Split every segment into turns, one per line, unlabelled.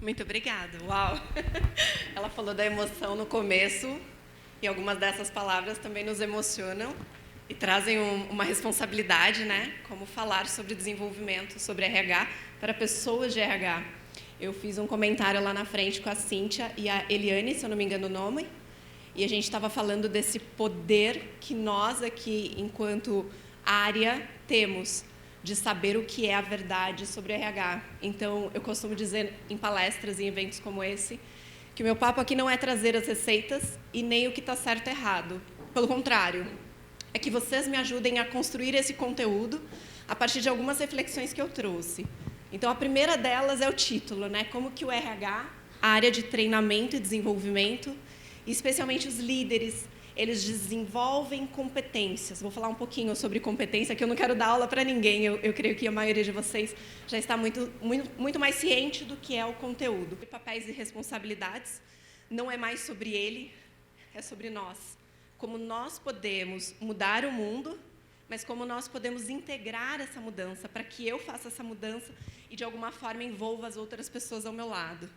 Muito obrigada. Uau! Ela falou da emoção no começo e algumas dessas palavras também nos emocionam e trazem uma responsabilidade, né? Como falar sobre desenvolvimento, sobre RH para pessoas de RH. Eu fiz um comentário lá na frente com a Cíntia e a Eliane, se eu não me engano o nome, e a gente estava falando desse poder que nós aqui, enquanto área, temos de saber o que é a verdade sobre RH. Então, eu costumo dizer em palestras e em eventos como esse, que o meu papo aqui não é trazer as receitas e nem o que está certo e errado. Pelo contrário, é que vocês me ajudem a construir esse conteúdo a partir de algumas reflexões que eu trouxe. Então, a primeira delas é o título, né? Como que o RH, a área de treinamento e desenvolvimento, especialmente os líderes, eles desenvolvem competências. Vou falar um pouquinho sobre competência, que eu não quero dar aula para ninguém. Eu creio que a maioria de vocês já está muito mais ciente do que é o conteúdo. Papéis e responsabilidades não é mais sobre ele, é sobre nós. Como nós podemos mudar o mundo, mas como nós podemos integrar essa mudança para que eu faça essa mudança e, de alguma forma, envolva as outras pessoas ao meu lado.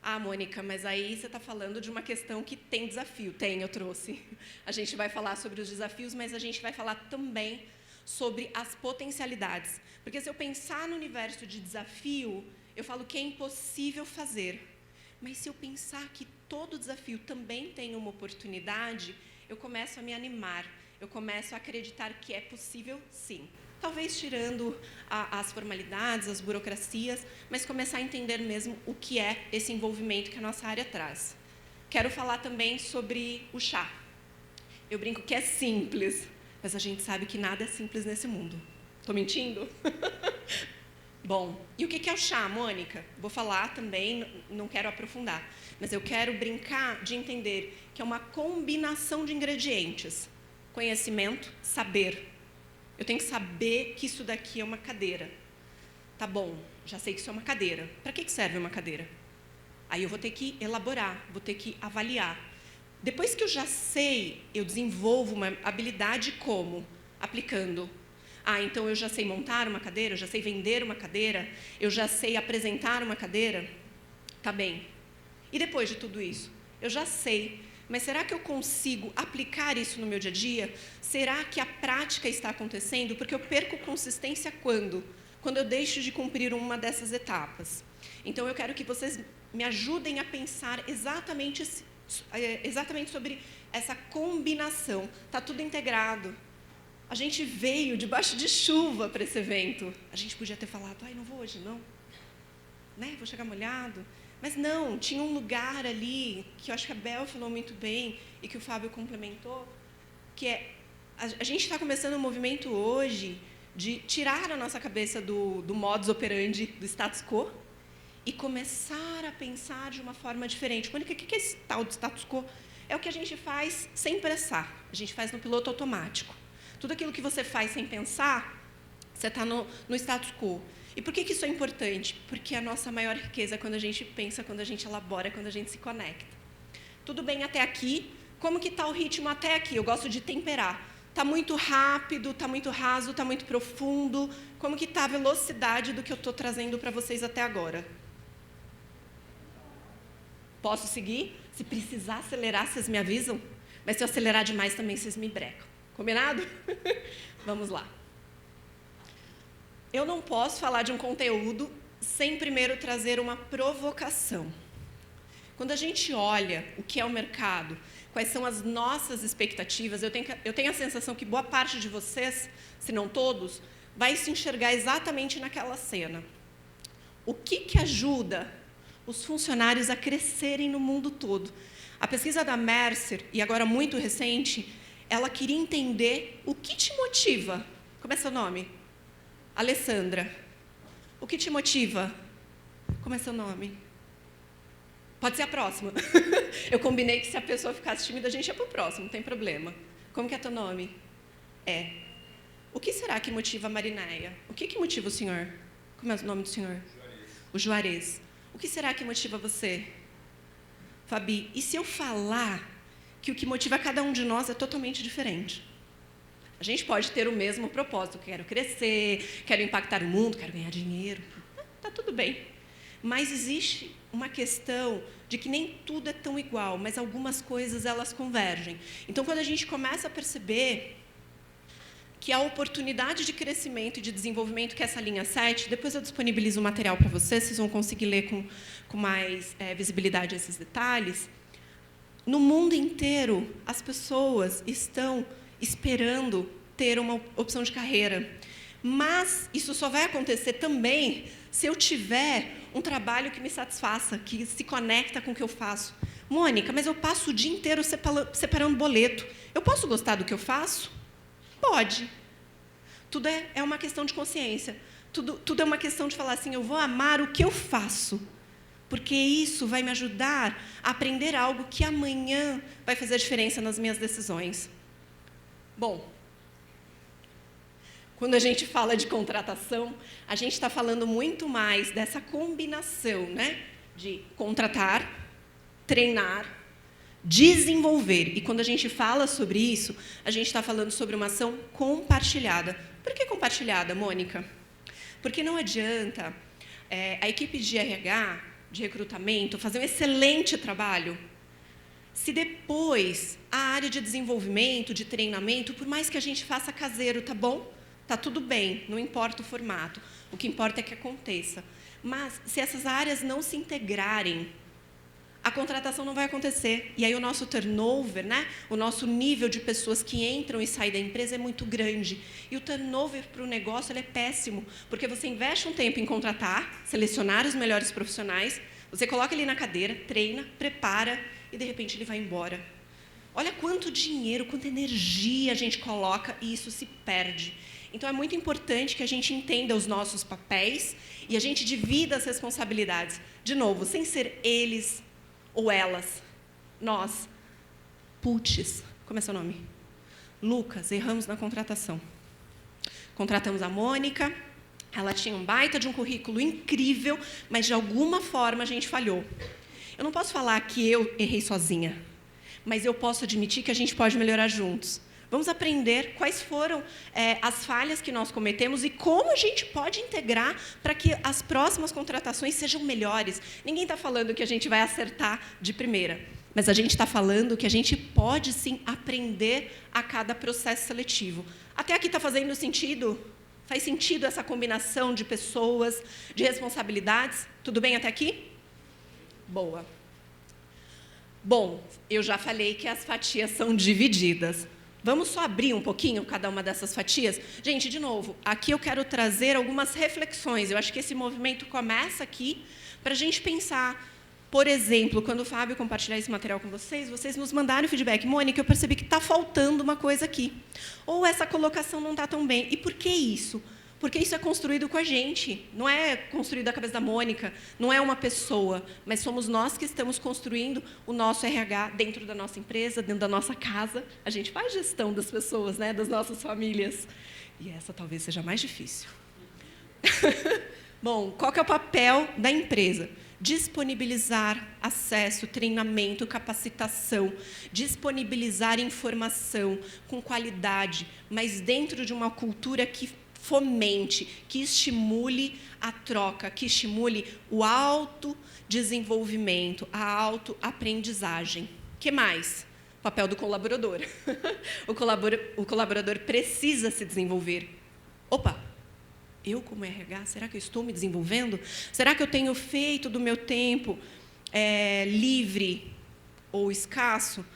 Ah, Mônica, mas aí você está falando de uma questão que tem desafio. Tem, eu trouxe. A gente vai falar sobre os desafios, mas a gente vai falar também sobre as potencialidades. Porque se eu pensar no universo de desafio, eu falo que é impossível fazer. Mas se eu pensar que todo desafio também tem uma oportunidade, eu começo a me animar. Eu começo a acreditar que é possível, sim. Talvez tirando as formalidades, as burocracias, mas começar a entender mesmo o que é esse envolvimento que a nossa área traz. Quero falar também sobre o chá. Eu brinco que é simples, mas a gente sabe que nada é simples nesse mundo. Estou mentindo? Bom, e o que é o chá, Mônica? Vou falar também, não quero aprofundar, mas eu quero brincar de entender que é uma combinação de ingredientes. Conhecimento, saber. Eu tenho que saber que isso daqui é uma cadeira. Tá bom, já sei que isso é uma cadeira. Para que serve uma cadeira? Aí eu vou ter que elaborar, vou ter que avaliar. Depois que eu já sei, eu desenvolvo uma habilidade como? Aplicando. Ah, então eu já sei montar uma cadeira, eu já sei vender uma cadeira, eu já sei apresentar uma cadeira. Tá bem. E depois de tudo isso? Eu já sei. Mas será que eu consigo aplicar isso no meu dia a dia? Será que a prática está acontecendo? Porque eu perco consistência quando? Quando eu deixo de cumprir uma dessas etapas. Então, eu quero que vocês me ajudem a pensar exatamente sobre essa combinação. Está tudo integrado. A gente veio debaixo de chuva para esse evento. A gente podia ter falado, ai, não vou hoje, não. Né? Vou chegar molhado. Mas não, tinha um lugar ali, que eu acho que a Bel falou muito bem, e que o Fábio complementou, que é, a gente está começando um movimento hoje de tirar a nossa cabeça do modus operandi, do status quo, e começar a pensar de uma forma diferente. Mônica, o que é esse tal de status quo? É o que a gente faz sem pressar, a gente faz no piloto automático. Tudo aquilo que você faz sem pensar, você está no status quo. E por que isso é importante? Porque a nossa maior riqueza é quando a gente pensa, quando a gente elabora, quando a gente se conecta. Tudo bem até aqui? Como que está o ritmo até aqui? Eu gosto de temperar. Está muito rápido, está muito raso, está muito profundo? Como que está a velocidade do que eu estou trazendo para vocês até agora? Posso seguir? Se precisar acelerar, vocês me avisam? Mas se eu acelerar demais, também vocês me brecam. Combinado? Vamos lá. Eu não posso falar de um conteúdo sem primeiro trazer uma provocação. Quando a gente olha o que é o mercado, quais são as nossas expectativas, eu tenho a sensação que boa parte de vocês, se não todos, vai se enxergar exatamente naquela cena. O que ajuda os funcionários a crescerem no mundo todo? A pesquisa da Mercer, e agora muito recente, ela queria entender o que te motiva. Como é seu nome? Alessandra. O que te motiva? Como é seu nome? Pode ser a próxima. Eu combinei que se a pessoa ficasse tímida, a gente ia para o próximo, não tem problema. Como que é teu nome? É. O que será que motiva a Marinéia? O que motiva o senhor? Como é o nome do senhor?
Juarez.
O Juarez. O que será que motiva você? Fabi, e se eu falar que o que motiva cada um de nós é totalmente diferente? A gente pode ter o mesmo propósito, quero crescer, quero impactar o mundo, quero ganhar dinheiro. Tá tudo bem. mas existe uma questão de que nem tudo é tão igual, mas algumas coisas elas convergem. Então, quando a gente começa a perceber que a oportunidade de crescimento e de desenvolvimento, que é essa linha 7, depois eu disponibilizo o material para vocês vão conseguir ler com mais visibilidade esses detalhes. No mundo inteiro, as pessoas estão esperando ter uma opção de carreira. Mas isso só vai acontecer também se eu tiver um trabalho que me satisfaça, que se conecta com o que eu faço. Mônica, mas eu passo o dia inteiro separando boleto. Eu posso gostar do que eu faço? Pode. Tudo é uma questão de consciência. Tudo é uma questão de falar assim, eu vou amar o que eu faço, porque isso vai me ajudar a aprender algo que amanhã vai fazer a diferença nas minhas decisões. Bom, quando a gente fala de contratação, a gente está falando muito mais dessa combinação, né, de contratar, treinar, desenvolver. E quando a gente fala sobre isso, a gente está falando sobre uma ação compartilhada. Por que compartilhada, Mônica? Porque não adianta a equipe de RH, de recrutamento, fazer um excelente trabalho, se depois a área de desenvolvimento, de treinamento, por mais que a gente faça caseiro, tá bom? Tá tudo bem, não importa o formato. O que importa é que aconteça. Mas, se essas áreas não se integrarem, a contratação não vai acontecer. E aí o nosso turnover, né? O nosso nível de pessoas que entram e saem da empresa é muito grande. E o turnover para o negócio ele é péssimo, porque você investe um tempo em contratar, selecionar os melhores profissionais, você coloca ele na cadeira, treina, prepara, e de repente ele vai embora. Olha quanto dinheiro, quanta energia a gente coloca e isso se perde. Então, é muito importante que a gente entenda os nossos papéis e a gente divida as responsabilidades. De novo, sem ser eles ou elas, nós. Putz, como é seu nome? Lucas, erramos na contratação. Contratamos a Mônica, ela tinha um baita de um currículo incrível, mas de alguma forma a gente falhou. Eu não posso falar que eu errei sozinha, mas eu posso admitir que a gente pode melhorar juntos. Vamos aprender quais foram as falhas que nós cometemos e como a gente pode integrar para que as próximas contratações sejam melhores. Ninguém está falando que a gente vai acertar de primeira, mas a gente está falando que a gente pode, sim, aprender a cada processo seletivo. Até aqui está fazendo sentido? Faz sentido essa combinação de pessoas, de responsabilidades? Tudo bem até aqui? Boa. Bom, eu já falei que as fatias são divididas. Vamos só abrir um pouquinho cada uma dessas fatias? Gente, de novo, aqui eu quero trazer algumas reflexões. Eu acho que esse movimento começa aqui para a gente pensar. Por exemplo, quando o Fábio compartilhar esse material com vocês, vocês nos mandaram feedback. Mônica, eu percebi que está faltando uma coisa aqui. Ou essa colocação não está tão bem. E por que isso? Porque isso é construído com a gente. Não é construído da cabeça da Mônica, não é uma pessoa, mas somos nós que estamos construindo o nosso RH dentro da nossa empresa, dentro da nossa casa. A gente faz gestão das pessoas, né, das nossas famílias. E essa talvez seja mais difícil. Bom, qual que é o papel da empresa? Disponibilizar acesso, treinamento, capacitação, disponibilizar informação com qualidade, mas dentro de uma cultura que fomente, que estimule a troca, que estimule o autodesenvolvimento, a autoaprendizagem. O que mais? O papel do colaborador. O colaborador precisa se desenvolver. Opa! Eu, como RH, será que eu estou me desenvolvendo? Será que eu tenho feito do meu tempo livre ou escasso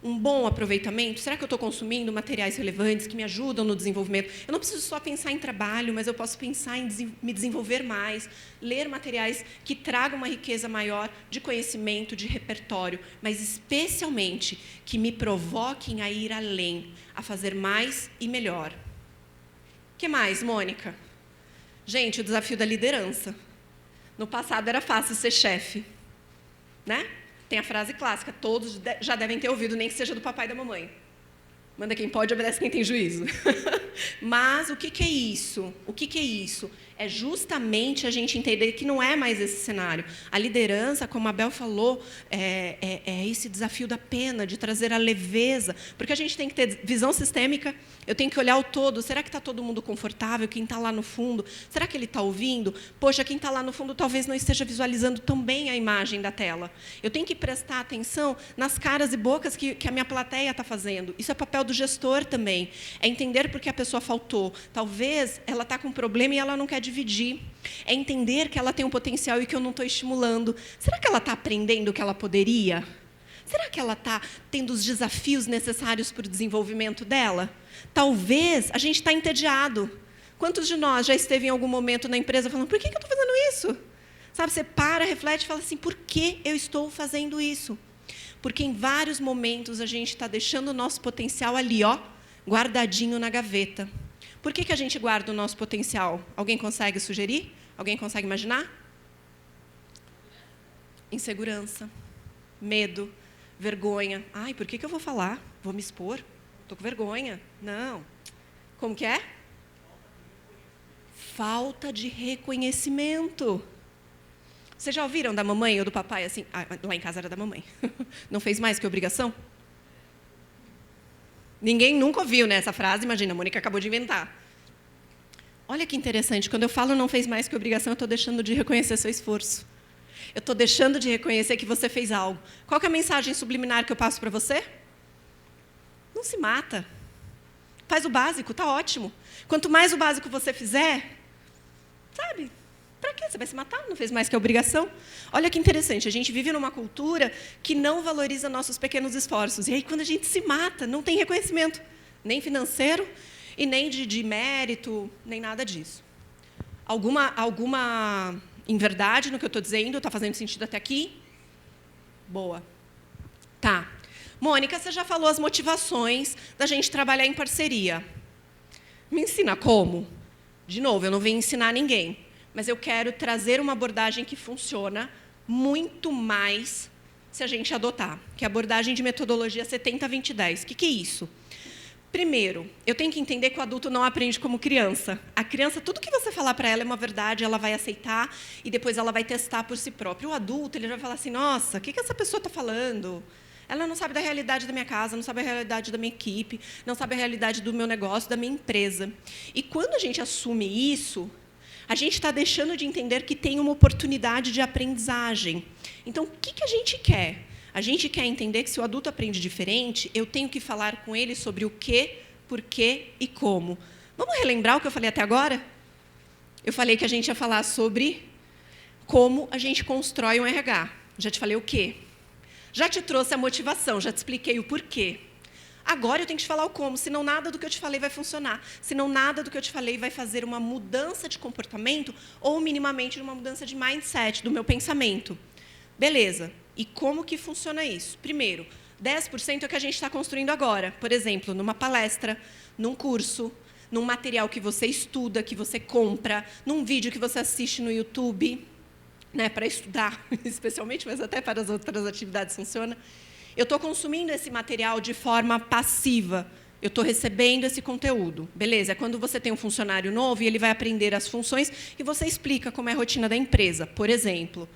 um bom aproveitamento? Será que eu estou consumindo materiais relevantes que me ajudam no desenvolvimento? Eu não preciso só pensar em trabalho, mas eu posso pensar em me desenvolver mais, ler materiais que tragam uma riqueza maior de conhecimento, de repertório, mas especialmente que me provoquem a ir além, a fazer mais e melhor. O que mais, Mônica? Gente, o desafio da liderança. No passado era fácil ser chefe, né? Tem a frase clássica, todos já devem ter ouvido, nem que seja do papai e da mamãe. Manda quem pode, obedece quem tem juízo. Mas o que é isso? O que é isso? é justamente a gente entender que não é mais esse cenário. A liderança, como a Bel falou, é esse desafio da pena, de trazer a leveza, porque a gente tem que ter visão sistêmica, eu tenho que olhar o todo. Será que está todo mundo confortável? Quem está lá no fundo? Será que ele está ouvindo? Poxa, quem está lá no fundo talvez não esteja visualizando tão bem a imagem da tela. Eu tenho que prestar atenção nas caras e bocas que a minha plateia está fazendo. Isso é papel do gestor também. É entender por que a pessoa faltou. Talvez ela está com um problema e ela não quer dividir. É entender que ela tem um potencial e que eu não estou estimulando. Será que ela está aprendendo o que ela poderia? Será que ela está tendo os desafios necessários para o desenvolvimento dela? Talvez a gente está entediado. Quantos de nós já esteve em algum momento na empresa falando, por que eu estou fazendo isso? Sabe, você para, reflete e fala assim, por que eu estou fazendo isso? Porque em vários momentos a gente está deixando o nosso potencial ali, ó, guardadinho na gaveta. Por que a gente guarda o nosso potencial? Alguém consegue sugerir? Alguém consegue imaginar? Insegurança, medo, vergonha. Ai, por que eu vou falar? Vou me expor? Estou com vergonha. Não. Como que é? Falta de reconhecimento. Vocês já ouviram da mamãe ou do papai assim? Ah, lá em casa era da mamãe. Não fez mais que obrigação? Ninguém nunca ouviu, né, essa frase, imagina, a Mônica acabou de inventar. Olha que interessante, quando eu falo não fez mais que obrigação, eu estou deixando de reconhecer seu esforço. Eu estou deixando de reconhecer que você fez algo. Qual que é a mensagem subliminar que eu passo para você? Não se mata. Faz o básico, está ótimo. Quanto mais o básico você fizer, sabe, para quê? Você vai se matar? Não fez mais que a obrigação? Olha que interessante, a gente vive numa cultura que não valoriza nossos pequenos esforços. E aí, quando a gente se mata, não tem reconhecimento, nem financeiro, e nem de mérito, nem nada disso. Alguma inverdade no que eu estou dizendo? Está fazendo sentido até aqui? Boa. Tá. Mônica, você já falou as motivações da gente trabalhar em parceria. Me ensina como? De novo, eu não venho ensinar ninguém, mas eu quero trazer uma abordagem que funciona muito mais se a gente adotar, que é a abordagem de metodologia 70-20-10. O que é isso? Primeiro, eu tenho que entender que o adulto não aprende como criança. A criança, tudo que você falar para ela é uma verdade, ela vai aceitar e depois ela vai testar por si própria. O adulto, ele vai falar assim, nossa, o que essa pessoa está falando? Ela não sabe da realidade da minha casa, não sabe a realidade da minha equipe, não sabe a realidade do meu negócio, da minha empresa. E quando a gente assume isso, a gente está deixando de entender que tem uma oportunidade de aprendizagem. Então, o que a gente quer? A gente quer entender que se o adulto aprende diferente, eu tenho que falar com ele sobre o que, por quê e como. Vamos relembrar o que eu falei até agora? Eu falei que a gente ia falar sobre como a gente constrói um RH. Já te falei o quê? Já te trouxe a motivação, já te expliquei o porquê. Agora eu tenho que te falar o como, senão nada do que eu te falei vai funcionar. Senão nada do que eu te falei vai fazer uma mudança de comportamento ou minimamente uma mudança de mindset, do meu pensamento. Beleza. E como que funciona isso? Primeiro, 10% é o que a gente está construindo agora. Por exemplo, numa palestra, num curso, num material que você estuda, que você compra, num vídeo que você assiste no YouTube, né, para estudar, especialmente, mas até para as outras atividades funciona. Eu estou consumindo esse material de forma passiva. Eu estou recebendo esse conteúdo. Beleza, é quando você tem um funcionário novo e ele vai aprender as funções e você explica como é a rotina da empresa. Por exemplo,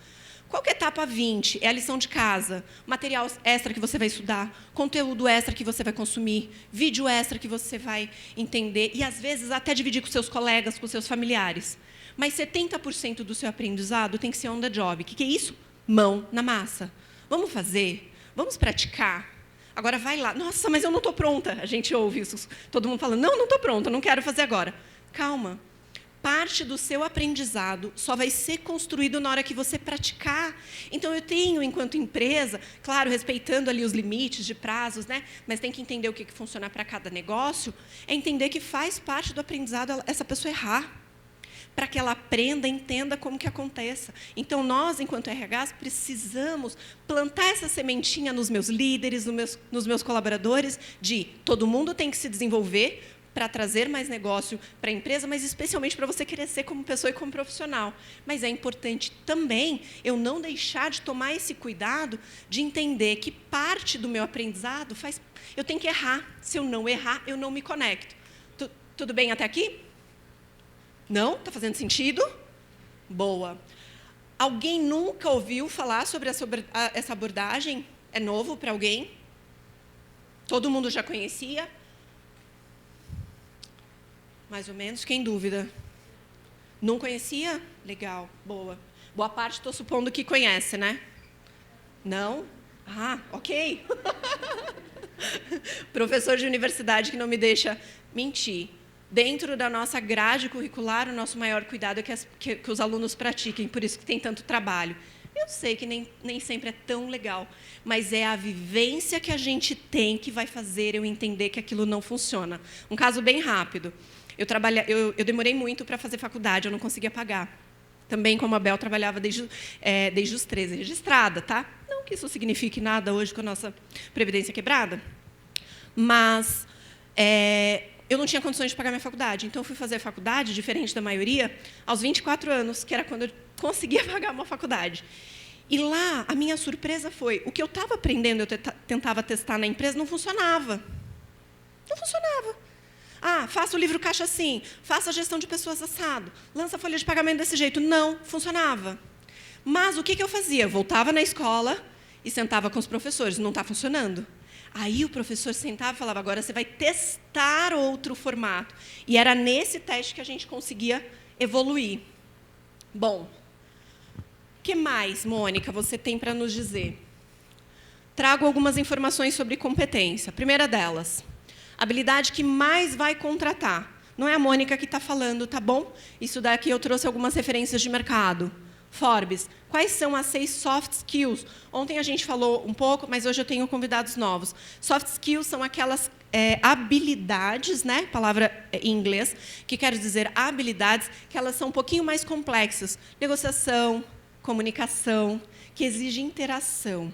qual que é a etapa 20? É a lição de casa, material extra que você vai estudar, conteúdo extra que você vai consumir, vídeo extra que você vai entender e, às vezes, até dividir com seus colegas, com seus familiares. Mas 70% do seu aprendizado tem que ser on the job. O que é isso? Mão na massa. Vamos fazer? Vamos praticar? Agora vai lá. Nossa, mas eu não estou pronta. A gente ouve isso. Todo mundo falando, não estou pronta, não quero fazer agora. Calma. Parte do seu aprendizado só vai ser construído na hora que você praticar. Então, eu tenho, enquanto empresa, claro, respeitando ali os limites de prazos, né? Mas tem que entender o que funciona para cada negócio, é entender que faz parte do aprendizado essa pessoa errar, para que ela aprenda, entenda como que aconteça. Então, nós, enquanto RHs, precisamos plantar essa sementinha nos meus líderes, nos meus colaboradores, de todo mundo tem que se desenvolver para trazer mais negócio para a empresa, mas especialmente para você crescer como pessoa e como profissional. Mas é importante também eu não deixar de tomar esse cuidado de entender que parte do meu aprendizado eu tenho que errar. Se eu não errar, eu não me conecto. Tudo bem até aqui? Não? Está fazendo sentido? Boa. Alguém nunca ouviu falar sobre essa abordagem? É novo para alguém? Todo mundo já conhecia? Mais ou menos, quem dúvida? Não conhecia? Legal, boa. Boa parte, estou supondo que conhece, né? Não? Ah, ok. Professor de universidade que não me deixa mentir. Dentro da nossa grade curricular, o nosso maior cuidado é que os alunos pratiquem, por isso que tem tanto trabalho. Eu sei que nem sempre é tão legal, mas é a vivência que a gente tem que vai fazer eu entender que aquilo não funciona. Um caso bem rápido. Eu demorei muito para fazer faculdade, eu não conseguia pagar. Também, como a Bel, trabalhava desde os 13, registrada, tá? Não que isso signifique nada hoje com a nossa previdência quebrada, mas eu não tinha condições de pagar minha faculdade. Então, eu fui fazer a faculdade, diferente da maioria, aos 24 anos, que era quando eu conseguia pagar uma faculdade. E lá, a minha surpresa foi, o que eu estava aprendendo, eu tentava testar na empresa, não funcionava. Não funcionava. Ah, faça o livro caixa assim, faça a gestão de pessoas assado, lança a folha de pagamento desse jeito. Não, funcionava. Mas o que eu fazia? Eu voltava na escola e sentava com os professores. Não está funcionando. Aí o professor sentava e falava, agora você vai testar outro formato. E era nesse teste que a gente conseguia evoluir. Bom, o que mais, Mônica, você tem para nos dizer? Trago algumas informações sobre competência. A primeira delas, a habilidade que mais vai contratar. Não é a Mônica que está falando, tá bom? Isso daqui eu trouxe algumas referências de mercado. Forbes, quais são as 6 soft skills? Ontem a gente falou um pouco, mas hoje eu tenho convidados novos. Soft skills são aquelas habilidades, né? Palavra em inglês, que quer dizer habilidades, que elas são um pouquinho mais complexas. Negociação, comunicação, que exige interação.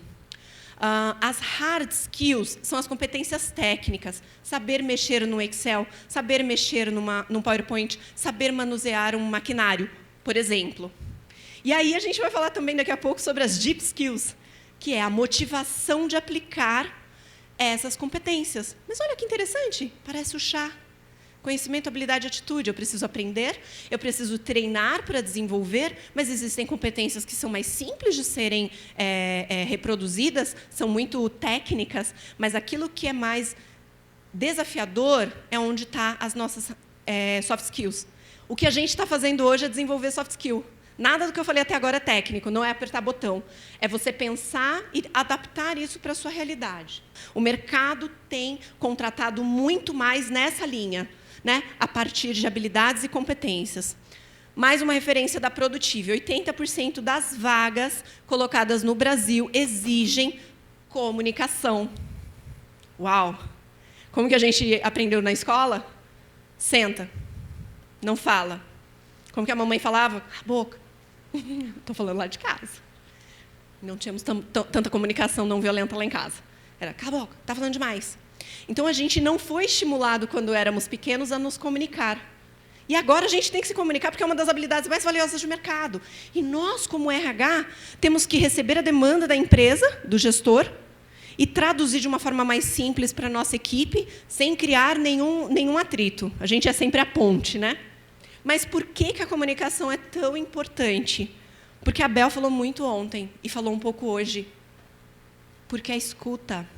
As hard skills são as competências técnicas. Saber mexer no Excel, saber mexer num PowerPoint, saber manusear um maquinário, por exemplo. E aí a gente vai falar também daqui a pouco sobre as deep skills, que é a motivação de aplicar essas competências. Mas olha que interessante, parece o chá. Conhecimento, habilidade e atitude. Eu preciso aprender, eu preciso treinar para desenvolver, mas existem competências que são mais simples de serem reproduzidas, são muito técnicas, mas aquilo que é mais desafiador é onde estão as nossas soft skills. O que a gente está fazendo hoje é desenvolver soft skill. Nada do que eu falei até agora é técnico, não é apertar botão. É você pensar e adaptar isso para a sua realidade. O mercado tem contratado muito mais nessa linha, né, a partir de habilidades e competências. Mais uma referência da Produtive. 80% das vagas colocadas no Brasil exigem comunicação. Uau! Como que a gente aprendeu na escola? Senta. Não fala. Como que a mamãe falava? Cala a boca. Estou falando lá de casa. Não tínhamos tanta comunicação não violenta lá em casa. Era, cala a boca, está falando demais. Então, a gente não foi estimulado, quando éramos pequenos, a nos comunicar. E agora a gente tem que se comunicar, porque é uma das habilidades mais valiosas do mercado. E nós, como RH, temos que receber a demanda da empresa, do gestor, e traduzir de uma forma mais simples para a nossa equipe, sem criar nenhum atrito. A gente é sempre a ponte, né? Mas por que a comunicação é tão importante? Porque a Bel falou muito ontem, e falou um pouco hoje. Porque a escuta.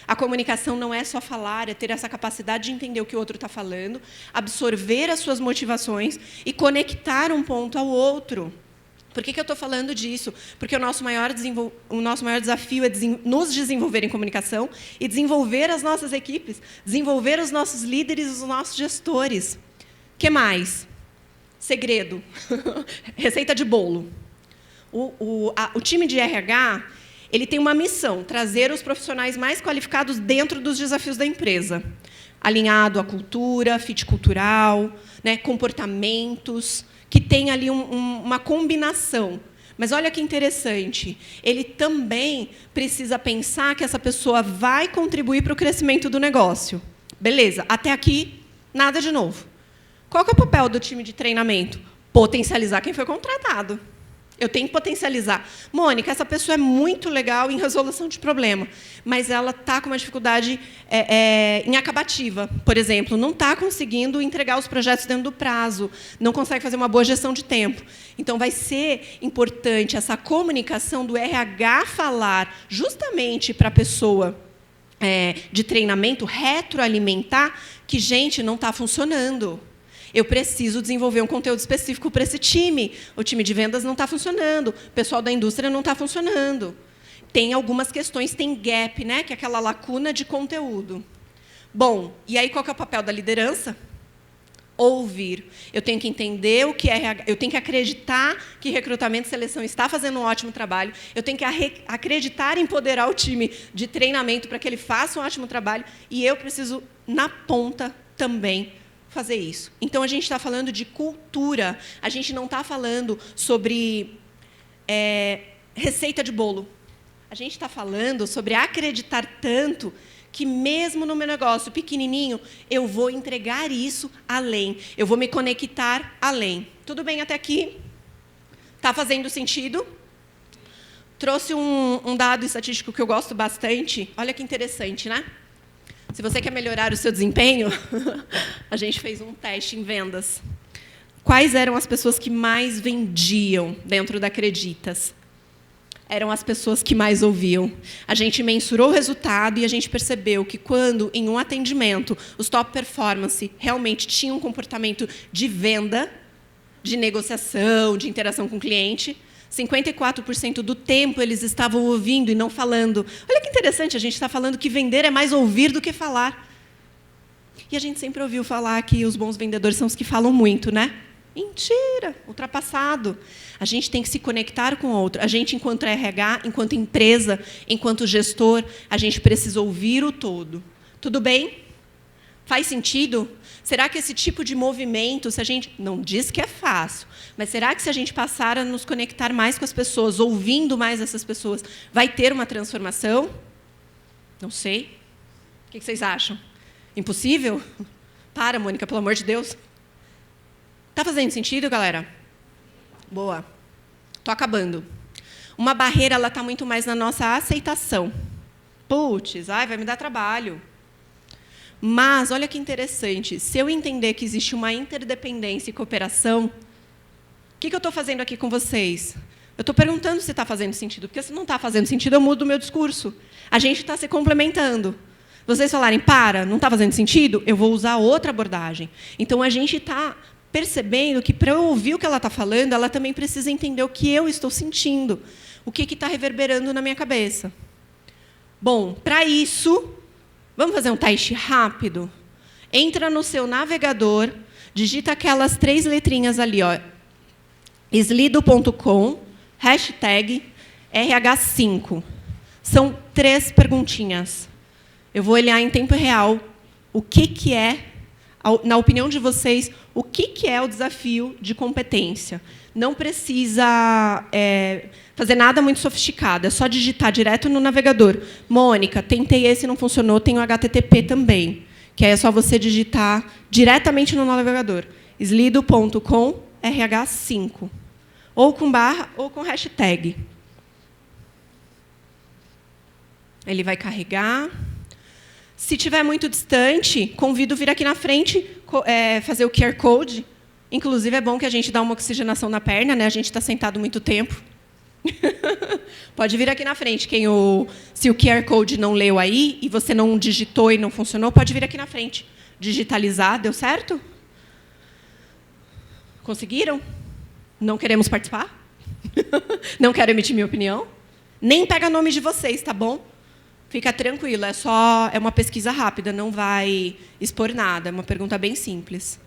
A comunicação não é só falar, é ter essa capacidade de entender o que o outro está falando, absorver as suas motivações e conectar um ponto ao outro. Por que eu estou falando disso? Porque o nosso maior desafio é nos desenvolver em comunicação e desenvolver as nossas equipes, desenvolver os nossos líderes e os nossos gestores. O que mais? Segredo. Receita de bolo. O time de RH, ele tem uma missão, trazer os profissionais mais qualificados dentro dos desafios da empresa. Alinhado à cultura, fit cultural, né, comportamentos, que tem ali uma combinação. Mas olha que interessante, ele também precisa pensar que essa pessoa vai contribuir para o crescimento do negócio. Beleza, até aqui, nada de novo. Qual que é o papel do time de treinamento? Potencializar quem foi contratado. Eu tenho que potencializar. Mônica, essa pessoa é muito legal em resolução de problema, mas ela está com uma dificuldade em acabativa, por exemplo. Não está conseguindo entregar os projetos dentro do prazo, não consegue fazer uma boa gestão de tempo. Então, vai ser importante essa comunicação do RH falar justamente para a pessoa de treinamento, retroalimentar que, gente, não está funcionando. Eu preciso desenvolver um conteúdo específico para esse time. O time de vendas não está funcionando, o pessoal da indústria não está funcionando. Tem algumas questões, tem gap, né, que é aquela lacuna de conteúdo. Bom, e aí qual que é o papel da liderança? Ouvir. Eu tenho que entender o que é RH, eu tenho que acreditar que recrutamento e seleção está fazendo um ótimo trabalho, eu tenho que acreditar e empoderar o time de treinamento para que ele faça um ótimo trabalho, e eu preciso, na ponta, também fazer isso. Então, a gente está falando de cultura. A gente não está falando sobre receita de bolo. A gente está falando sobre acreditar tanto que, mesmo no meu negócio pequenininho, eu vou entregar isso além. Eu vou me conectar além. Tudo bem até aqui? Está fazendo sentido? Trouxe um dado estatístico que eu gosto bastante. Olha que interessante, né? Se você quer melhorar o seu desempenho, a gente fez um teste em vendas. Quais eram as pessoas que mais vendiam dentro da Acreditas? Eram as pessoas que mais ouviam. A gente mensurou o resultado e a gente percebeu que, quando, em um atendimento, os top performance realmente tinham um comportamento de venda, de negociação, de interação com o cliente, 54% do tempo eles estavam ouvindo e não falando. Olha que interessante, a gente está falando que vender é mais ouvir do que falar. E a gente sempre ouviu falar que os bons vendedores são os que falam muito, né? Mentira, ultrapassado. A gente tem que se conectar com o outro. A gente, enquanto RH, enquanto empresa, enquanto gestor, a gente precisa ouvir o todo. Tudo bem? Faz sentido? Será que esse tipo de movimento, se a gente não diz que é fácil, mas será que, se a gente passar a nos conectar mais com as pessoas, ouvindo mais essas pessoas, vai ter uma transformação? Não sei. O que vocês acham? Impossível? Para, Mônica, pelo amor de Deus. Está fazendo sentido, galera? Boa. Estou acabando. Uma barreira, ela está muito mais na nossa aceitação. Putz, vai me dar trabalho. Mas, olha que interessante, se eu entender que existe uma interdependência e cooperação, o que eu estou fazendo aqui com vocês? Eu estou perguntando se está fazendo sentido, porque se não está fazendo sentido, eu mudo o meu discurso. A gente está se complementando. Vocês falarem, não está fazendo sentido? Eu vou usar outra abordagem. Então, a gente está percebendo que, para eu ouvir o que ela está falando, ela também precisa entender o que eu estou sentindo, o que está reverberando na minha cabeça. Bom, para isso, vamos fazer um teste rápido? Entra no seu navegador, digita aquelas 3 letrinhas ali, ó, slido.com, #RH5. São 3 perguntinhas. Eu vou olhar em tempo real o que é, na opinião de vocês, o que é o desafio de competência. Não precisa fazer nada muito sofisticado, é só digitar direto no navegador. Mônica, tentei esse, não funcionou, tem o HTTP também, que aí é só você digitar diretamente no navegador. slido.com RH5. Ou com barra ou com hashtag. Ele vai carregar. Se estiver muito distante, convido vir aqui na frente, fazer o QR Code. Inclusive, é bom que a gente dá uma oxigenação na perna, né? A gente está sentado muito tempo. Pode vir aqui na frente. Se o QR Code não leu aí, e você não digitou e não funcionou, pode vir aqui na frente. Digitalizar, deu certo? Conseguiram? Não queremos participar? Não quero emitir minha opinião? Nem pega nome de vocês, tá bom? Fica tranquila, é uma pesquisa rápida, não vai expor nada, é uma pergunta bem simples.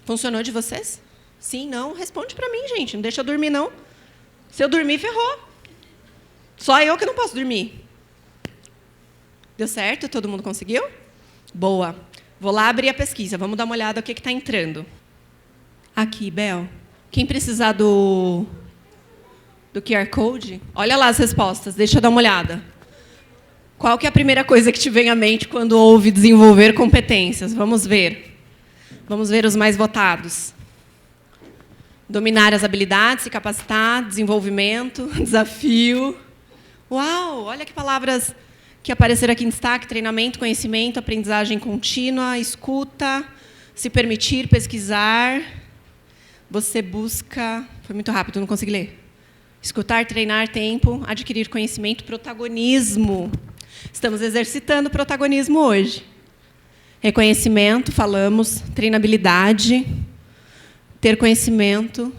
Funcionou de vocês? Sim, não? Responde para mim, gente, não deixa eu dormir, não. Se eu dormir, ferrou. Só eu que não posso dormir. Deu certo? Todo mundo conseguiu? Boa. Vou lá abrir a pesquisa, vamos dar uma olhada no que está entrando. Aqui, Bel. Quem precisar do QR Code, olha lá as respostas, deixa eu dar uma olhada. Qual que é a primeira coisa que te vem à mente quando ouve desenvolver competências? Vamos ver. Vamos ver os mais votados. Dominar as habilidades, se capacitar, desenvolvimento, desafio. Uau, olha que palavras que apareceram aqui em destaque: treinamento, conhecimento, aprendizagem contínua, escuta, se permitir, pesquisar. Você busca... Foi muito rápido, não consegui ler. Escutar, treinar, tempo, adquirir conhecimento, protagonismo. Estamos exercitando protagonismo hoje. Reconhecimento, falamos, treinabilidade, ter conhecimento.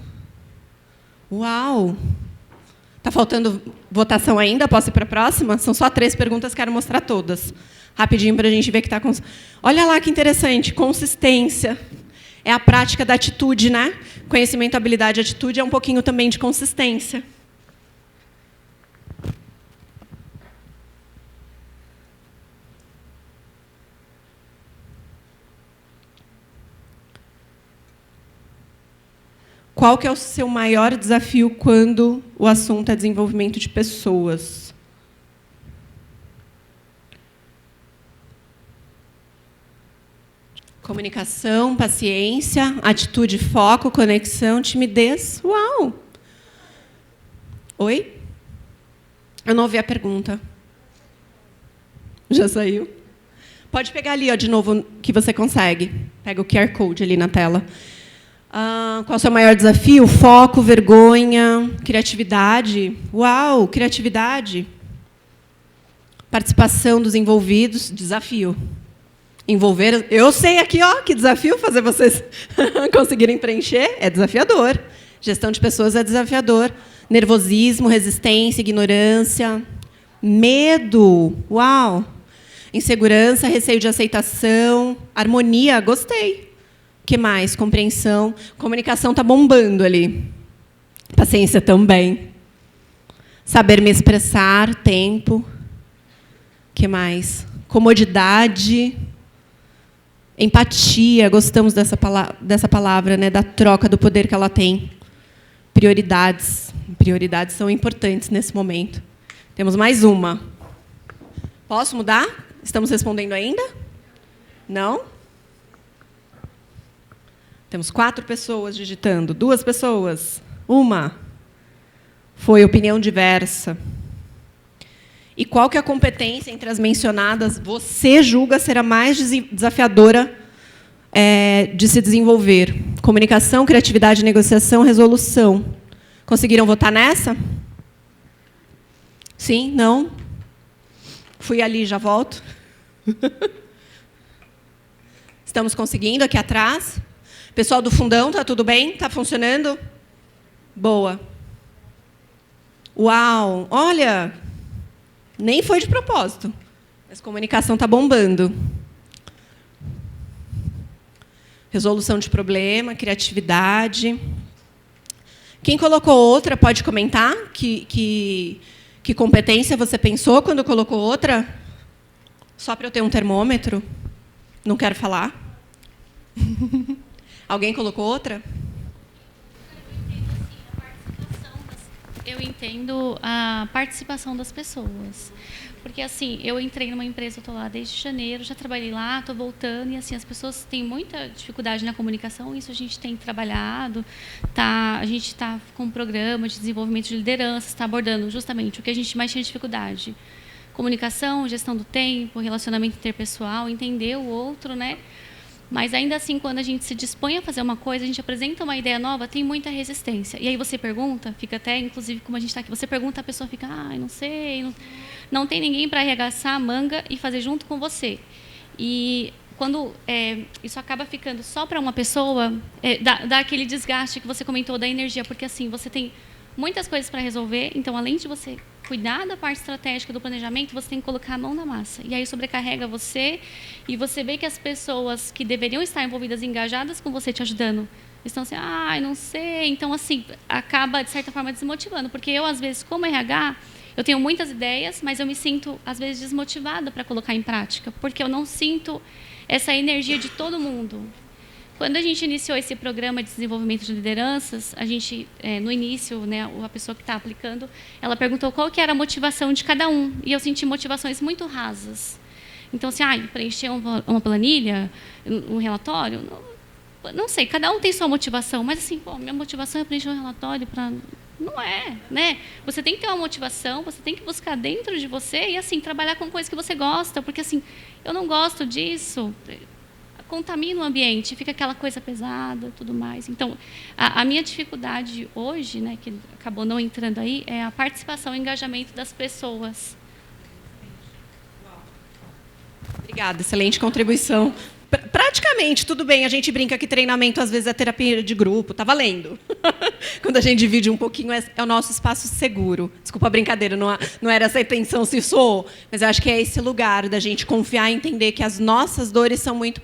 Uau! Está faltando votação ainda? Posso ir para a próxima? São só 3 perguntas, quero mostrar todas. Rapidinho para a gente ver que está... Olha lá que interessante, consistência. É a prática da atitude, né? Conhecimento, habilidade, atitude é um pouquinho também de consistência. Qual que é o seu maior desafio quando o assunto é desenvolvimento de pessoas? Comunicação, paciência, atitude, foco, conexão, timidez. Uau! Oi? Eu não ouvi a pergunta. Já saiu? Pode pegar ali, ó, de novo, que você consegue. Pega o QR Code ali na tela. Qual é o seu maior desafio? Foco, vergonha, criatividade. Uau, criatividade. Participação dos envolvidos, desafio. Envolver... Eu sei aqui, ó, que desafio fazer vocês conseguirem preencher. É desafiador. Gestão de pessoas é desafiador. Nervosismo, resistência, ignorância. Medo. Uau. Insegurança, receio de aceitação. Harmonia, gostei. O que mais? Compreensão. Comunicação está bombando ali. Paciência também. Saber me expressar, tempo. O que mais? Comodidade. Empatia, gostamos dessa palavra, né, da troca do poder que ela tem. Prioridades. Prioridades são importantes nesse momento. Temos mais uma. Posso mudar? Estamos respondendo ainda? Não? Temos 4 pessoas digitando. 2 pessoas. 1. Foi opinião diversa. E qual que é a competência entre as mencionadas você julga ser a mais desafiadora de se desenvolver? Comunicação, criatividade, negociação, resolução. Conseguiram votar nessa? Sim? Não? Fui ali, já volto. Estamos conseguindo aqui atrás. Pessoal do fundão, está tudo bem? Está funcionando? Boa. Uau! Olha... Nem foi de propósito, mas comunicação está bombando. Resolução de problema, criatividade. Quem colocou outra pode comentar que competência você pensou quando colocou outra? Só para eu ter um termômetro? Não quero falar. Alguém colocou outra?
Eu entendo a participação das pessoas. Porque, assim, eu entrei numa empresa, estou lá desde janeiro, já trabalhei lá, estou voltando, e assim, as pessoas têm muita dificuldade na comunicação, isso a gente tem trabalhado, a gente está com um programa de desenvolvimento de liderança, está abordando justamente o que a gente mais tinha dificuldade. Comunicação, gestão do tempo, relacionamento interpessoal, entender o outro, né? Mas, ainda assim, quando a gente se dispõe a fazer uma coisa, a gente apresenta uma ideia nova, tem muita resistência. E aí você pergunta, fica até, inclusive, como a gente está aqui, você pergunta, a pessoa fica, não sei, não tem ninguém para arregaçar a manga e fazer junto com você. E quando isso acaba ficando só para uma pessoa, dá aquele desgaste que você comentou da energia, porque, assim, você tem muitas coisas para resolver, então, além de você cuidar da parte estratégica do planejamento, você tem que colocar a mão na massa. E aí sobrecarrega você, e você vê que as pessoas que deveriam estar envolvidas, engajadas com você, te ajudando, estão assim, não sei. Então, assim, acaba, de certa forma, desmotivando. Porque eu, às vezes, como RH, eu tenho muitas ideias, mas eu me sinto, às vezes, desmotivada para colocar em prática, porque eu não sinto essa energia de todo mundo. Quando a gente iniciou esse programa de desenvolvimento de lideranças, a gente, no início, né, a pessoa que está aplicando, ela perguntou qual que era a motivação de cada um. E eu senti motivações muito rasas. Então, assim, preencher uma planilha, um relatório, não sei, cada um tem sua motivação, mas assim, pô, minha motivação é preencher um relatório para... Não é, né? Você tem que ter uma motivação, você tem que buscar dentro de você e, assim, trabalhar com coisas que você gosta, porque, assim, eu não gosto disso, contamina o ambiente, fica aquela coisa pesada, tudo mais. Então, a minha dificuldade hoje, né, que acabou não entrando aí, é a participação e engajamento das pessoas.
Obrigada, excelente contribuição. Praticamente, tudo bem, a gente brinca que treinamento às vezes é terapia de grupo, tá valendo. Quando a gente divide um pouquinho, é o nosso espaço seguro. Desculpa a brincadeira, não era essa a intenção, se sou, mas eu acho que é esse lugar da gente confiar e entender que as nossas dores são muito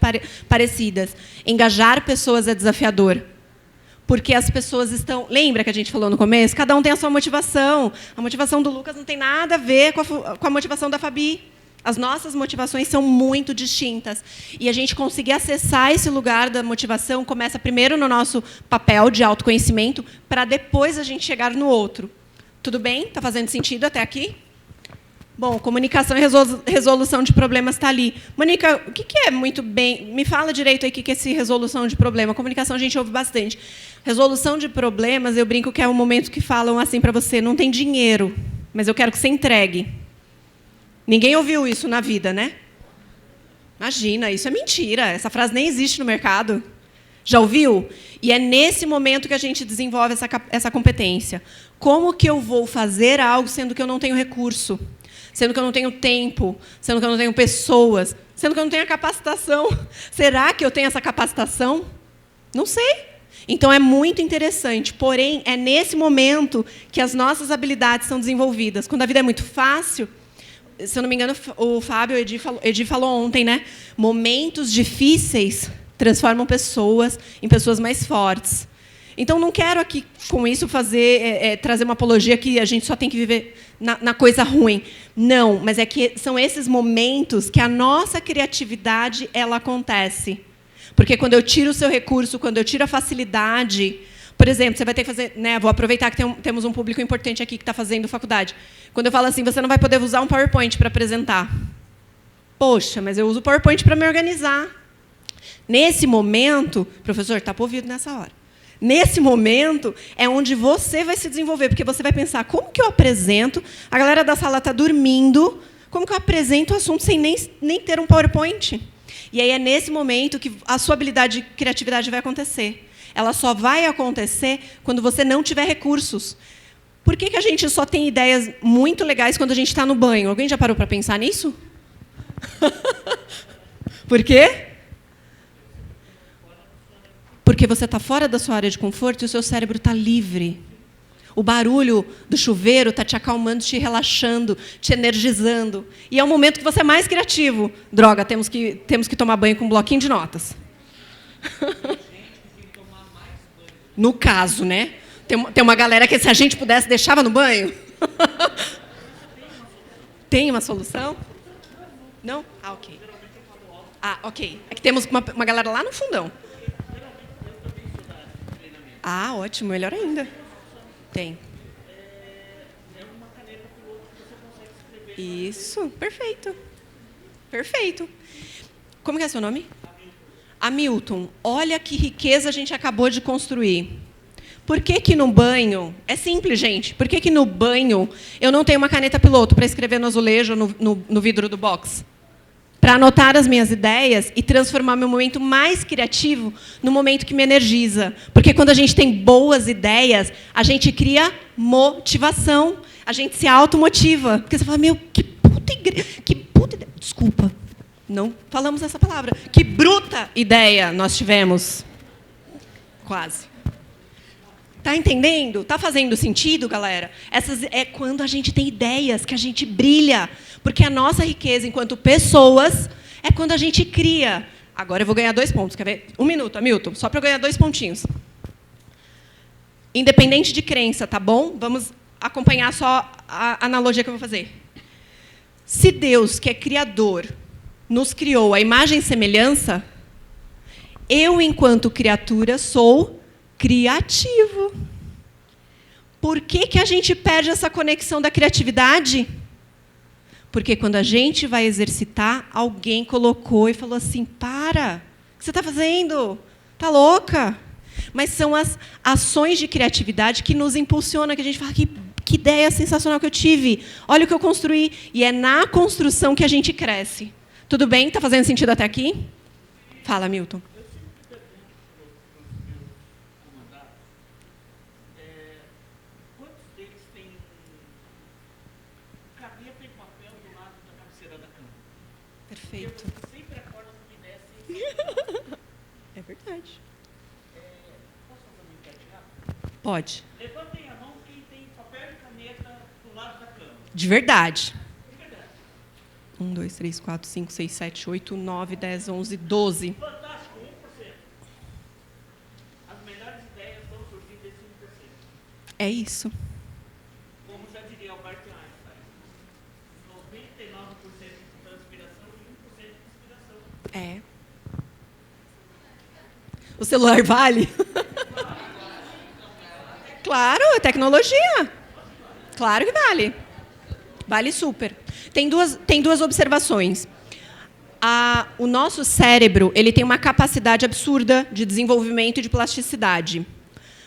parecidas. Engajar pessoas é desafiador. Porque as pessoas estão... Lembra que a gente falou no começo? Cada um tem a sua motivação. A motivação do Lucas não tem nada a ver com a motivação da Fabi. As nossas motivações são muito distintas. E a gente conseguir acessar esse lugar da motivação começa primeiro no nosso papel de autoconhecimento, para depois a gente chegar no outro. Tudo bem? Está fazendo sentido até aqui? Bom, comunicação e resolução de problemas está ali. Mônica, o que é muito bem... Me fala direito aí o que é esse resolução de problema. Comunicação a gente ouve bastante. Resolução de problemas, eu brinco que é o momento que falam assim para você, não tem dinheiro, mas eu quero que você entregue. Ninguém ouviu isso na vida, né? Imagina, isso é mentira. Essa frase nem existe no mercado. Já ouviu? E é nesse momento que a gente desenvolve essa competência. Como que eu vou fazer algo sendo que eu não tenho recurso? Sendo que eu não tenho tempo? Sendo que eu não tenho pessoas? Sendo que eu não tenho a capacitação? Será que eu tenho essa capacitação? Não sei. Então, é muito interessante. Porém, é nesse momento que as nossas habilidades são desenvolvidas. Quando a vida é muito fácil... Se eu não me engano, o Fábio, Edi falou ontem, né? Momentos difíceis transformam pessoas em pessoas mais fortes. Então, não quero aqui, com isso, trazer uma apologia que a gente só tem que viver na coisa ruim. Não, mas é que são esses momentos que a nossa criatividade ela acontece. Porque quando eu tiro o seu recurso, quando eu tiro a facilidade... Por exemplo, você vai ter que fazer... Né, vou aproveitar que temos um público importante aqui que está fazendo faculdade. Quando eu falo assim, você não vai poder usar um PowerPoint para apresentar. Poxa, mas eu uso o PowerPoint para me organizar. Nesse momento... Professor, tapa o ouvido nessa hora. Nesse momento é onde você vai se desenvolver, porque você vai pensar, como que eu apresento? A galera da sala está dormindo. Como que eu apresento o assunto sem nem ter um PowerPoint? E aí é nesse momento que a sua habilidade de criatividade vai acontecer. Ela só vai acontecer quando você não tiver recursos. Por que a gente só tem ideias muito legais quando a gente está no banho? Alguém já parou para pensar nisso? Por quê? Porque você está fora da sua área de conforto e o seu cérebro está livre. O barulho do chuveiro está te acalmando, te relaxando, te energizando. E é o momento que você é mais criativo. Droga, temos que tomar banho com um bloquinho de notas. No caso, né? Tem uma galera que, se a gente pudesse, deixava no banho. Tem uma solução? Não? Ah, ok. Ah, ok. É que temos uma galera lá no fundão. Ah, ótimo. Melhor ainda. Tem. Isso. Perfeito. Perfeito. Como que é seu nome? Hamilton, olha que riqueza a gente acabou de construir. Por que no banho... É simples, gente. Por que no banho eu não tenho uma caneta piloto para escrever no azulejo, no vidro do box? Para anotar as minhas ideias e transformar meu momento mais criativo no momento que me energiza. Porque quando a gente tem boas ideias, a gente cria motivação. A gente se automotiva. Porque você fala, meu, que puta ideia. Desculpa. Não falamos essa palavra. Que bruta ideia nós tivemos. Quase. Está entendendo? Está fazendo sentido, galera? Essas é quando a gente tem ideias, que a gente brilha. Porque a nossa riqueza, enquanto pessoas, é quando a gente cria. Agora eu vou ganhar 2 pontos. Quer ver? 1 minuto, Hamilton, só para eu ganhar 2 pontinhos. Independente de crença, tá bom? Vamos acompanhar só a analogia que eu vou fazer. Se Deus, que é criador, nos criou a imagem e semelhança, eu, enquanto criatura, sou criativo. Por que a gente perde essa conexão da criatividade? Porque quando a gente vai exercitar, alguém colocou e falou assim, para, o que você está fazendo? Tá louca? Mas são as ações de criatividade que nos impulsionam, que a gente fala que ideia sensacional que eu tive. Olha o que eu construí. E é na construção que a gente cresce. Tudo bem? Está fazendo sentido até aqui? Fala, Milton.
Quantos deles têm caneta e papel do lado da cabeceira da cama?
Perfeito.
Porque você sempre acorda com uma ideia sensacional.
É verdade.
Posso fazer uma enquete rápida?
Pode.
Levantem a mão quem tem papel e caneta do lado da cama.
De verdade.
De verdade.
1, 2, 3, 4, 5, 6, 7, 8, 9, 10, 11, 12.
Fantástico, 1%. As melhores ideias vão surgir desse 1%.
É isso.
Como já diria Albert Einstein, 99% de transpiração e 1% de inspiração.
É. O celular vale? Claro, é tecnologia. Claro que vale. Vale super. Tem duas observações. O nosso cérebro ele tem uma capacidade absurda de desenvolvimento e de plasticidade.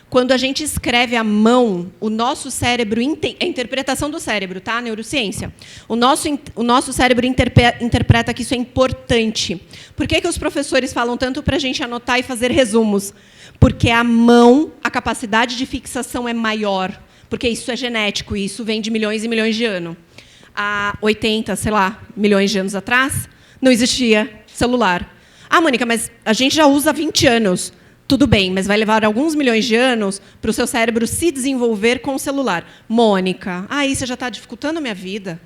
Quando a gente escreve à mão, o nosso cérebro... É interpretação do cérebro, tá? Neurociência. O nosso cérebro interpreta que isso é importante. Por que os professores falam tanto para a gente anotar e fazer resumos? Porque a mão, a capacidade de fixação é maior. Porque isso é genético, e isso vem de milhões e milhões de anos. Há 80, sei lá, milhões de anos atrás, não existia celular. Ah, Mônica, mas a gente já usa há 20 anos. Tudo bem, mas vai levar alguns milhões de anos para o seu cérebro se desenvolver com o celular. Mônica, aí você já está dificultando a minha vida.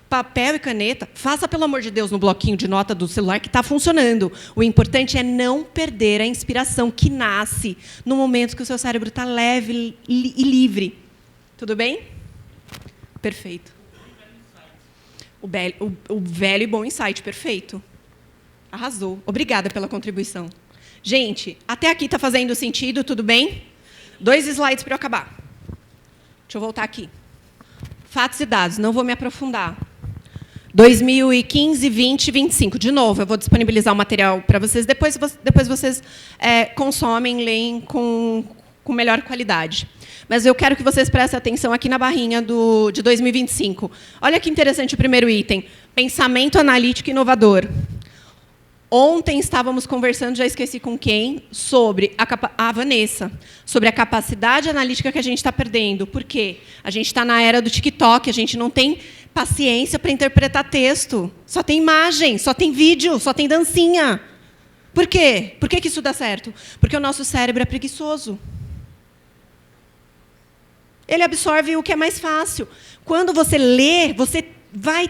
Papel e caneta, faça, pelo amor de Deus, no bloquinho de nota do celular que está funcionando. O importante é não perder a inspiração que nasce no momento que o seu cérebro está leve e livre. Tudo bem? Perfeito. O velho e bom insight, perfeito. Arrasou. Obrigada pela contribuição. Gente, até aqui está fazendo sentido, tudo bem? 2 slides para eu acabar. Deixa eu voltar aqui. Fatos e dados, não vou me aprofundar. 2015, 20, 25. De novo, eu vou disponibilizar o material para vocês. Depois vocês consomem, leem com melhor qualidade. Mas eu quero que vocês prestem atenção aqui na barrinha de 2025. Olha que interessante o primeiro item. Pensamento analítico inovador. Ontem estávamos conversando, já esqueci com quem, sobre a Vanessa, sobre a capacidade analítica que a gente está perdendo. Por quê? A gente está na era do TikTok, a gente não tem paciência para interpretar texto. Só tem imagem, só tem vídeo, só tem dancinha. Por quê? Por que isso dá certo? Porque o nosso cérebro é preguiçoso. Ele absorve o que é mais fácil. Quando você lê, você vai...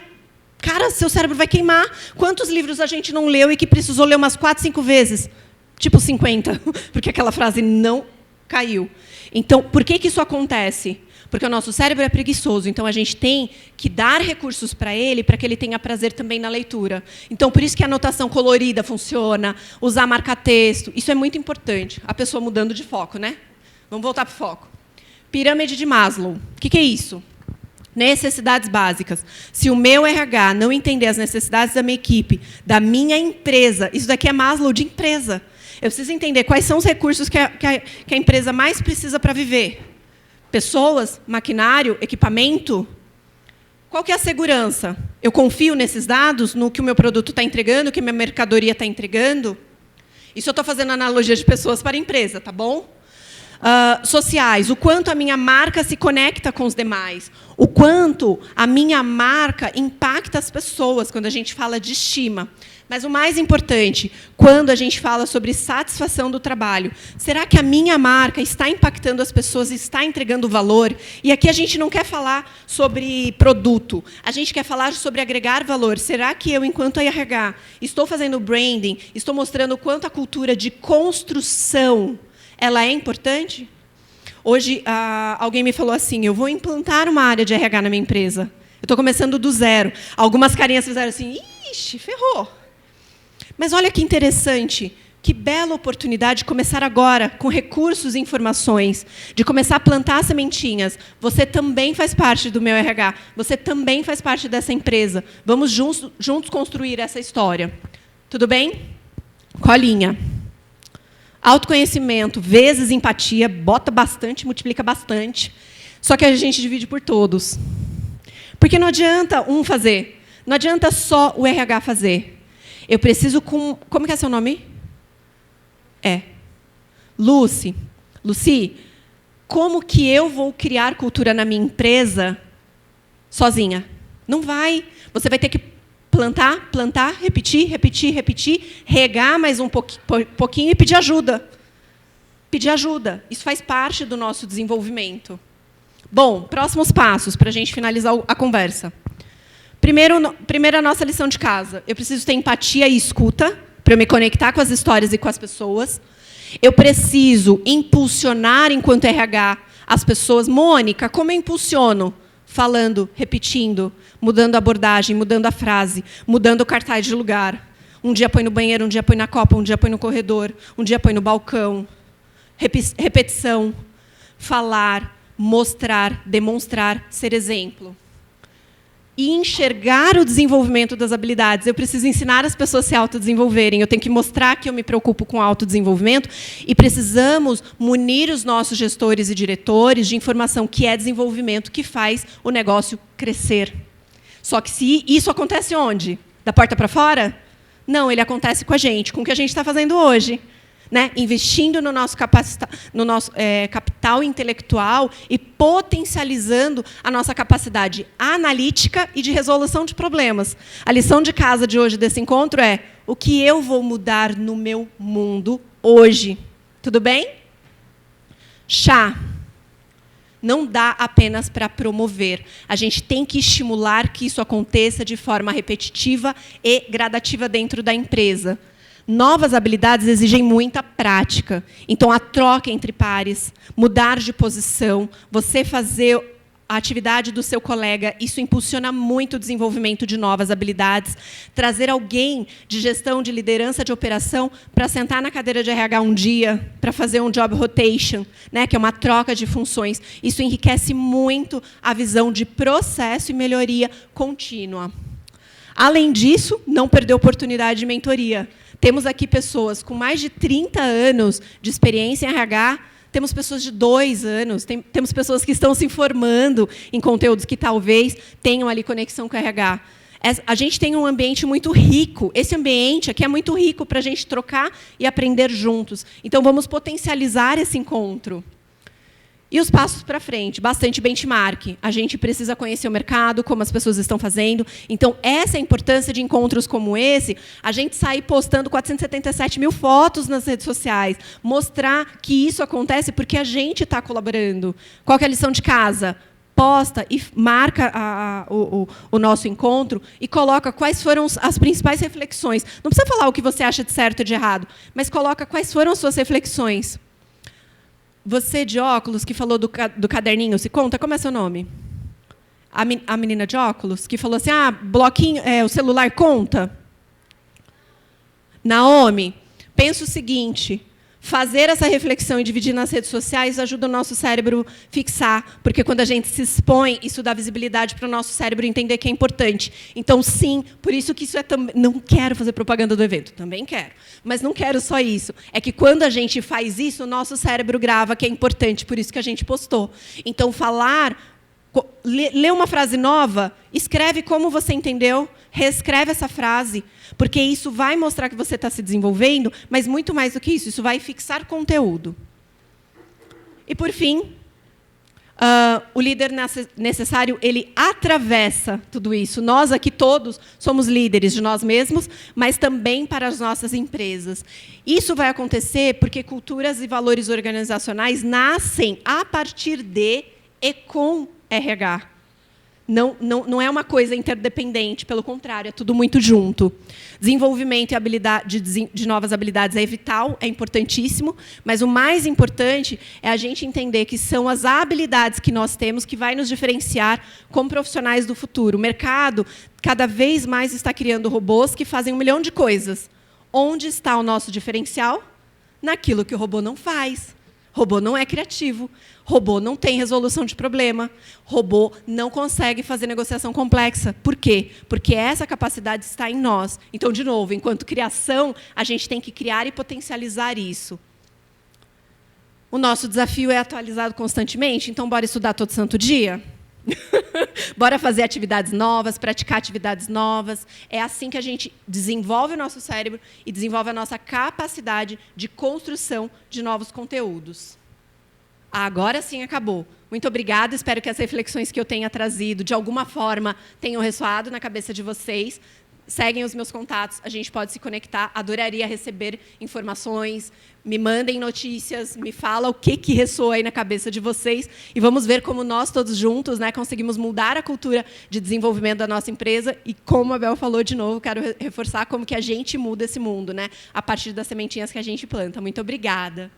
Cara, seu cérebro vai queimar. Quantos livros a gente não leu e que precisou ler umas 4, 5 vezes? Tipo 50, porque aquela frase não caiu. Então, por que isso acontece? Porque o nosso cérebro é preguiçoso, então a gente tem que dar recursos para ele, para que ele tenha prazer também na leitura. Então, por isso que a anotação colorida funciona, usar marca-texto, isso é muito importante. A pessoa mudando de foco, né? Vamos voltar para o foco. Pirâmide de Maslow. O que é isso? Necessidades básicas. Se o meu RH não entender as necessidades da minha equipe, da minha empresa, isso daqui é Maslow de empresa. Eu preciso entender quais são os recursos que a empresa mais precisa para viver. Pessoas, maquinário, equipamento. Qual que é a segurança? Eu confio nesses dados, no que o meu produto está entregando, no que a minha mercadoria está entregando? Isso eu estou fazendo analogia de pessoas para a empresa, tá bom? Sociais, o quanto a minha marca se conecta com os demais, o quanto a minha marca impacta as pessoas quando a gente fala de estima. Mas o mais importante, quando a gente fala sobre satisfação do trabalho, será que a minha marca está impactando as pessoas, está entregando valor? E aqui a gente não quer falar sobre produto, a gente quer falar sobre agregar valor. Será que eu, enquanto RH, estou fazendo branding, estou mostrando o quanto a cultura de construção ela é importante? Hoje, alguém me falou assim, eu vou implantar uma área de RH na minha empresa. Eu estou começando do zero. Algumas carinhas fizeram assim, ixi, ferrou. Mas olha que interessante, que bela oportunidade de começar agora, com recursos e informações, de começar a plantar sementinhas. Você também faz parte do meu RH, você também faz parte dessa empresa. Vamos juntos construir essa história. Tudo bem? Colinha. Autoconhecimento vezes empatia, bota bastante, multiplica bastante. Só que a gente divide por todos. Porque não adianta um fazer. Não adianta só o RH fazer. Eu preciso com... Como que é seu nome? Lucy, como que eu vou criar cultura na minha empresa sozinha? Não vai. Você vai ter que plantar, repetir, regar mais um pouquinho e pedir ajuda. Pedir ajuda. Isso faz parte do nosso desenvolvimento. Bom, próximos passos, para a gente finalizar a conversa. Primeiro, a nossa lição de casa. Eu preciso ter empatia e escuta, para eu me conectar com as histórias e com as pessoas. Eu preciso impulsionar, enquanto RH, as pessoas. Mônica, como eu impulsiono? Falando, repetindo, mudando a abordagem, mudando a frase, mudando o cartaz de lugar. Um dia põe no banheiro, um dia põe na copa, um dia põe no corredor, um dia põe no balcão. Repetição, falar, mostrar, demonstrar, ser exemplo. E enxergar o desenvolvimento das habilidades. Eu preciso ensinar as pessoas a se autodesenvolverem. Eu tenho que mostrar que eu me preocupo com o autodesenvolvimento e precisamos munir os nossos gestores e diretores de informação que é desenvolvimento, que faz o negócio crescer. Só que se isso acontece onde? Da porta para fora? Não, ele acontece com a gente, com o que a gente está fazendo hoje. Né? Investindo no nosso capital intelectual e potencializando a nossa capacidade analítica e de resolução de problemas. A lição de casa de hoje desse encontro é o que eu vou mudar no meu mundo hoje. Tudo bem? Chá. Não dá apenas para promover. A gente tem que estimular que isso aconteça de forma repetitiva e gradativa dentro da empresa. Novas habilidades exigem muita prática. Então, a troca entre pares, mudar de posição, você fazer a atividade do seu colega, isso impulsiona muito o desenvolvimento de novas habilidades. Trazer alguém de gestão, de liderança, de operação, para sentar na cadeira de RH um dia, para fazer um job rotation, né, que é uma troca de funções. Isso enriquece muito a visão de processo e melhoria contínua. Além disso, não perder a oportunidade de mentoria. Temos aqui pessoas com mais de 30 anos de experiência em RH, temos pessoas de 2 anos, temos pessoas que estão se formando em conteúdos que talvez tenham ali conexão com o RH. A gente tem um ambiente muito rico. Esse ambiente aqui é muito rico para a gente trocar e aprender juntos. Então, vamos potencializar esse encontro. E os passos para frente, bastante benchmark. A gente precisa conhecer o mercado, como as pessoas estão fazendo. Então, essa é a importância de encontros como esse. A gente sair postando 477 mil fotos nas redes sociais. Mostrar que isso acontece porque a gente está colaborando. Qual que é a lição de casa? Posta e marca o nosso encontro e coloca quais foram as principais reflexões. Não precisa falar o que você acha de certo e de errado, mas coloca quais foram as suas reflexões. Você de óculos, que falou do caderninho, se conta, como é seu nome? A menina de óculos, que falou assim, bloquinho, o celular conta? Naomi, pensa o seguinte, fazer essa reflexão e dividir nas redes sociais ajuda o nosso cérebro a fixar, porque quando a gente se expõe, isso dá visibilidade para o nosso cérebro entender que é importante. Então, sim, por isso que isso é também... Não quero fazer propaganda do evento, também quero, mas não quero só isso. É que quando a gente faz isso, o nosso cérebro grava que é importante, por isso que a gente postou. Então, ler uma frase nova, escreve como você entendeu, reescreve essa frase, porque isso vai mostrar que você está se desenvolvendo, mas muito mais do que isso vai fixar conteúdo. E, por fim, o líder necessário, ele atravessa tudo isso. Nós aqui todos somos líderes de nós mesmos, mas também para as nossas empresas. Isso vai acontecer porque culturas e valores organizacionais nascem a partir de e com RH. Não é uma coisa interdependente, pelo contrário, é tudo muito junto. Desenvolvimento e habilidade de novas habilidades é vital, é importantíssimo, mas o mais importante é a gente entender que são as habilidades que nós temos que vai nos diferenciar como profissionais do futuro. O mercado cada vez mais está criando robôs que fazem 1 milhão de coisas. Onde está o nosso diferencial? Naquilo que o robô não faz. Robô não é criativo. Robô não tem resolução de problema. Robô não consegue fazer negociação complexa. Por quê? Porque essa capacidade está em nós. Então, de novo, enquanto criação, a gente tem que criar e potencializar isso. O nosso desafio é atualizado constantemente, então bora estudar todo santo dia? Bora fazer atividades novas, praticar atividades novas. É assim que a gente desenvolve o nosso cérebro e desenvolve a nossa capacidade de construção de novos conteúdos. Agora sim acabou. Muito obrigada, espero que as reflexões que eu tenha trazido, de alguma forma, tenham ressoado na cabeça de vocês. Seguem os meus contatos, a gente pode se conectar. Adoraria receber informações, me mandem notícias, me fala o que ressoa aí na cabeça de vocês. E vamos ver como nós todos juntos, né, conseguimos mudar a cultura de desenvolvimento da nossa empresa. E como a Bel falou de novo, quero reforçar como que a gente muda esse mundo, né, a partir das sementinhas que a gente planta. Muito obrigada.